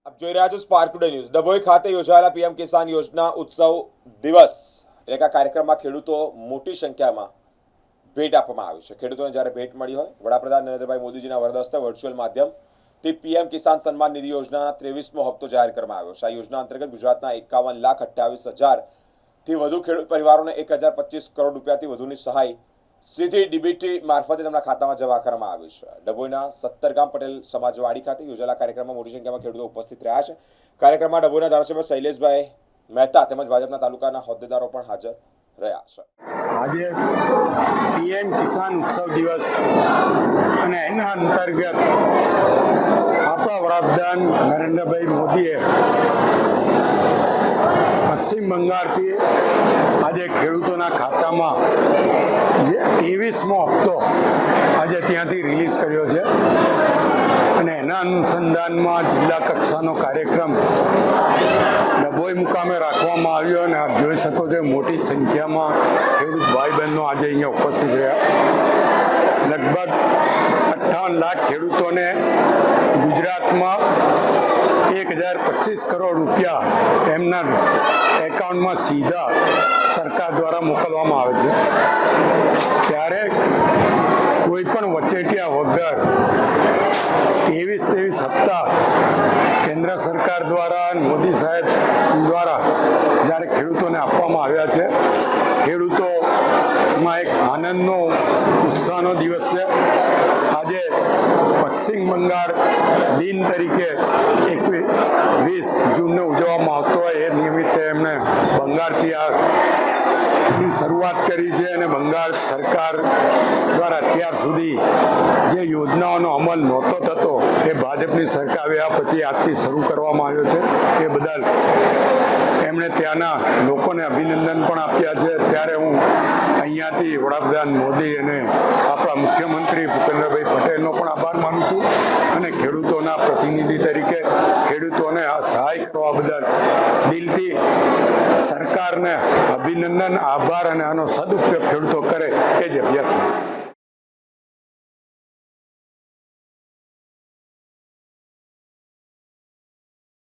આપ જોઈ રહ્યા છો સ્પાર્ક ટુડે ન્યૂઝ। ડભોઈ ખાતે યોજાયેલા પીએમ કિસાન યોજના ઉત્સવ દિવસ એટલે કે આ કાર્યક્રમમાં ખેડૂતો મોટી સંખ્યામાં ભેટ આપવામાં આવી છે। ખેડૂતોને જ્યારે ભેટ મળી હોય, વડાપ્રધાન નરેન્દ્રભાઈ મોદીજીના વરદસ્તે વર્ચ્યુઅલ માધ્યમથી પીએમ કિસાન સન્માન નિધિ યોજનાના 23મો હપ્તો જાહેર કરવામાં આવ્યો છે। આ યોજના અંતર્ગત ગુજરાતના 51,28,000થી વધુ ખેડૂત પરિવારોને 1,025 કરોડ રૂપિયાથી વધુની સહાય સીધી ડીબીટી મારફતે તેમના ખાતામાં જમા કરવામાં આવી છે। ડભોઈના 17 ગામ પટેલ સમાજવાડી ખાતે યોજાયેલા કાર્યક્રમમાં મોટી સંખ્યામાં ખેડૂતો ઉપસ્થિત રહ્યા છે। કાર્યક્રમમાં ડભોઈના ધારાસભ્ય શૈલેષભાઈ મહેતા તેમજ ભાજપના તાલુકાના હોદ્દેદારો પણ હાજર રહ્યા છે। આજે પીએમ કિસાન ઉત્સવ દિવસ અને એના અંતર્ગત આપણા વડાપ્રધાન નરેન્દ્રભાઈ મોદીએ પશ્ચિમ બંગાળથી આજે ખેડૂતોના ખાતામાં જે 23મો હપ્તો આજે ત્યાંથી રિલીઝ કર્યો છે અને એના અનુસંધાનમાં જિલ્લા કક્ષાનો કાર્યક્રમ ડભોઈ મુકામે રાખવામાં આવ્યો અને આપ જોઈ શકો છો મોટી સંખ્યામાં ખેડૂત ભાઈ બહેનો આજે અહીંયા ઉપસ્થિત રહ્યા। લગભગ 58 લાખ ખેડૂતોને ગુજરાતમાં 1,025 કરોડ રૂપિયા એમના એકાઉન્ટમાં સીધા સરકાર દ્વારા મોકલવામાં આવે છે। ત્યારે કોઈ પણ વચેટિયા વગર 23 હપ્તા કેન્દ્ર સરકાર દ્વારા મોદી સાહેબ દ્વારા જ્યારે ખેડૂતોને આપવામાં આવ્યા છે, ખેડૂતોમાં એક આનંદનો ઉત્સાહનો દિવસ છે। આજે પશ્ચિમ બંગાળ દિન તરીકે 21 જૂનને ઉજવવામાં આવતો હોય એ નિમિત્તે એમણે બંગાળથી ની શરૂઆત કરી છે અને બંગાળ સરકાર દ્વારા અત્યાર સુધી જે યોજનાઓનો અમલ નહોતો થતો એ ભાજપની સરકાર આવ્યા પછી આજથી શરૂ કરવામાં આવ્યો છે। એ બદલ એમણે ત્યાંના લોકોને અભિનંદન પણ આપ્યા છે। ત્યારે હું અહીંયાથી વડાપ્રધાન મોદી અને આપણા મુખ્યમંત્રી ભૂપેન્દ્રભાઈ પટેલનો પણ આભાર માનું છું અને ખેડૂતોના પ્રતિનિધિ તરીકે ખેડૂતોને આ સહાય કરવા બદલ દિલથી સરકારને અભિનંદન, આભાર અને આનો સદુપયોગ ખેડૂતો કરે એ જ અભ્યર્થના।